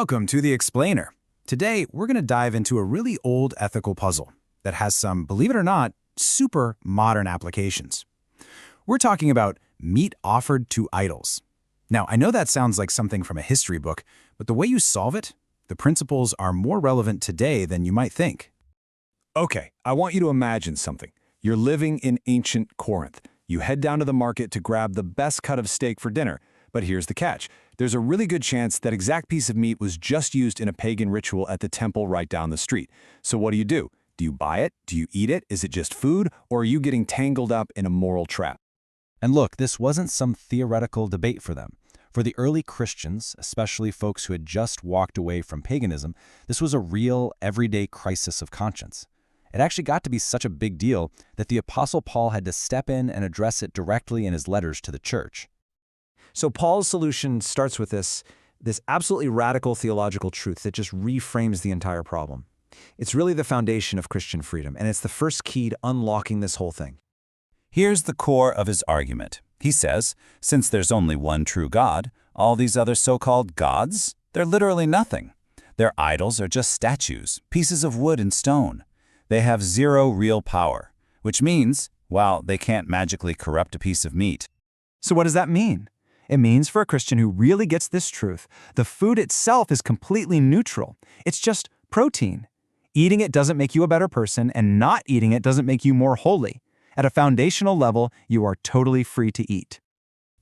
Welcome to The Explainer. Today, we're going to dive into a really old ethical puzzle that has some, believe it or not, super modern applications. We're talking about meat offered to idols. Now, I know that sounds like something from a history book, but the way you solve it, the principles are more relevant today than you might think. Okay, I want you to imagine something. You're living in ancient Corinth. You head down to the market to grab the best cut of steak for dinner. But here's the catch. There's a really good chance that exact piece of meat was just used in a pagan ritual at the temple right down the street. So what do? Do you buy it? Do you eat it? Is it just food? Or are you getting tangled up in a moral trap? And look, this wasn't some theoretical debate for them. For the early Christians, especially folks who had just walked away from paganism, this was a real, everyday crisis of conscience. It actually got to be such a big deal that the Apostle Paul had to step in and address it directly in his letters to the church. So Paul's solution starts with this absolutely radical theological truth that just reframes the entire problem. It's really the foundation of Christian freedom, and it's the first key to unlocking this whole thing. Here's the core of his argument. He says, since there's only one true God, all these other so-called gods, they're literally nothing. Their idols are just statues, pieces of wood and stone. They have zero real power, which means, well, they can't magically corrupt a piece of meat. So what does that mean? It means for a Christian who really gets this truth, the food itself is completely neutral. It's just protein. Eating it doesn't make you a better person, and not eating it doesn't make you more holy. At a foundational level, you are totally free to eat.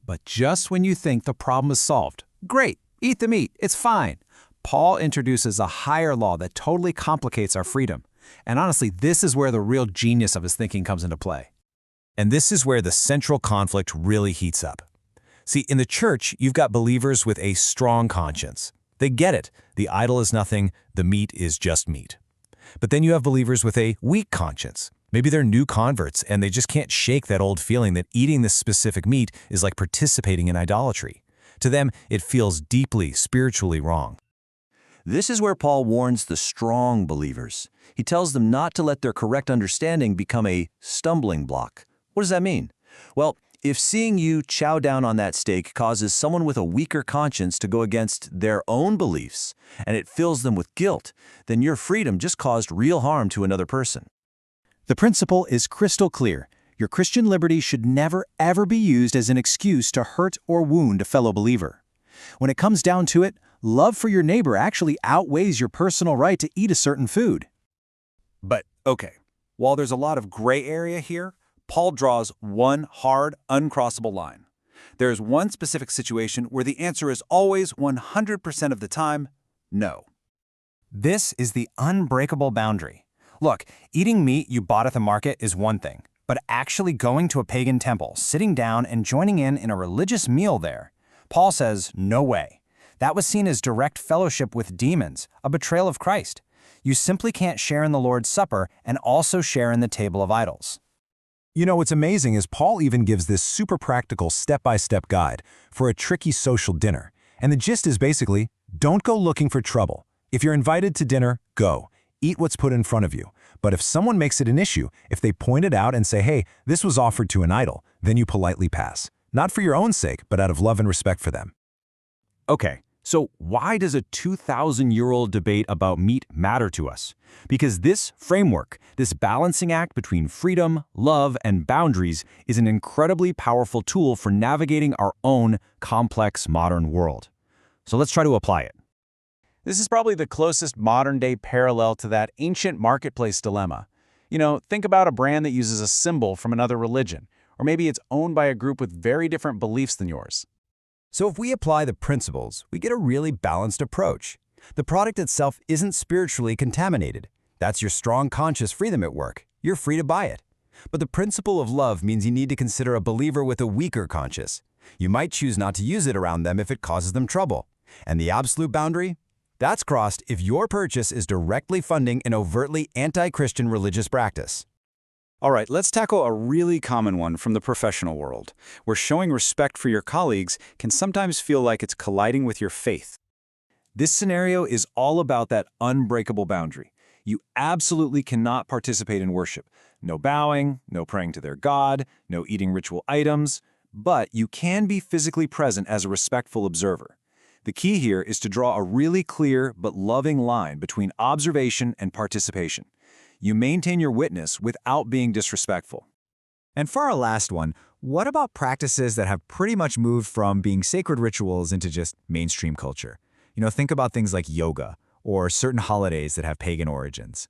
But just when you think the problem is solved, great, eat the meat, it's fine. Paul introduces a higher law that totally complicates our freedom. And honestly, this is where the real genius of his thinking comes into play. And this is where the central conflict really heats up. See, in the church, you've got believers with a strong conscience. They get it. The idol is nothing, the meat is just meat. But then you have believers with a weak conscience. Maybe they're new converts and they just can't shake that old feeling that eating this specific meat is like participating in idolatry. To them, it feels deeply spiritually wrong. This is where Paul warns the strong believers. He tells them not to let their correct understanding become a stumbling block. What does that mean? Well, if seeing you chow down on that steak causes someone with a weaker conscience to go against their own beliefs, and it fills them with guilt, then your freedom just caused real harm to another person. The principle is crystal clear. Your Christian liberty should never, ever be used as an excuse to hurt or wound a fellow believer. When it comes down to it, love for your neighbor actually outweighs your personal right to eat a certain food. But, okay, while there's a lot of gray area here, Paul draws one hard, uncrossable line. There's one specific situation where the answer is always 100% of the time, no. This is the unbreakable boundary. Look, eating meat you bought at the market is one thing, but actually going to a pagan temple, sitting down and joining in a religious meal there, Paul says, no way. That was seen as direct fellowship with demons, a betrayal of Christ. You simply can't share in the Lord's Supper and also share in the table of idols. You know, what's amazing is Paul even gives this super practical step-by-step guide for a tricky social dinner. And the gist is basically, don't go looking for trouble. If you're invited to dinner, go. Eat what's put in front of you. But if someone makes it an issue, if they point it out and say, hey, this was offered to an idol, then you politely pass. Not for your own sake, but out of love and respect for them. Okay, so why does a 2,000-year-old debate about meat matter to us? Because this framework, this balancing act between freedom, love, and boundaries is an incredibly powerful tool for navigating our own complex modern world. So let's try to apply it. This is probably the closest modern-day parallel to that ancient marketplace dilemma. You know, think about a brand that uses a symbol from another religion, or maybe it's owned by a group with very different beliefs than yours. So if we apply the principles, we get a really balanced approach. The product itself isn't spiritually contaminated. That's your strong conscious freedom at work. You're free to buy it. But the principle of love means you need to consider a believer with a weaker conscience. You might choose not to use it around them if it causes them trouble. And the absolute boundary? That's crossed if your purchase is directly funding an overtly anti-Christian religious practice. All right, let's tackle a really common one from the professional world, where showing respect for your colleagues can sometimes feel like it's colliding with your faith. This scenario is all about that unbreakable boundary. You absolutely cannot participate in worship. No bowing, no praying to their God, no eating ritual items, but you can be physically present as a respectful observer. The key here is to draw a really clear but loving line between observation and participation. You maintain your witness without being disrespectful. And for our last one, what about practices that have pretty much moved from being sacred rituals into just mainstream culture? Think about things like yoga or certain holidays that have pagan origins.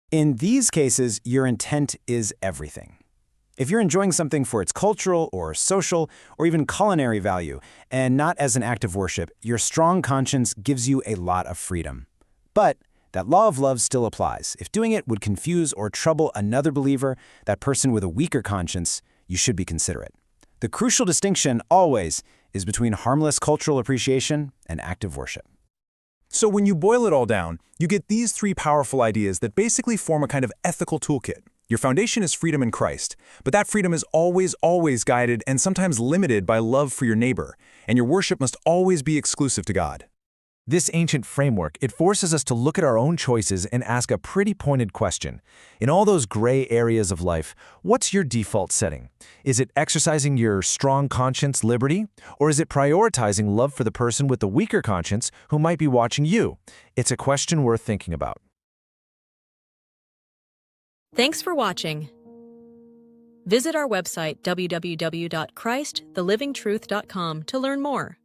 In these cases, your intent is everything. If you're enjoying something for its cultural or social or even culinary value, and not as an act of worship, your strong conscience gives you a lot of freedom. But that law of love still applies. If doing it would confuse or trouble another believer, that person with a weaker conscience, you should be considerate. The crucial distinction always is between harmless cultural appreciation and active worship. So when you boil it all down, you get these three powerful ideas that basically form a kind of ethical toolkit. Your foundation is freedom in Christ, but that freedom is always guided and sometimes limited by love for your neighbor, and your worship must always be exclusive to God. This ancient framework, it forces us to look at our own choices and ask a pretty pointed question. In all those gray areas of life, what's your default setting? Is it exercising your strong conscience liberty? Or is it prioritizing love for the person with the weaker conscience who might be watching you? It's a question worth thinking about. Thanks for watching. Visit our website www.christthelivingtruth.com to learn more.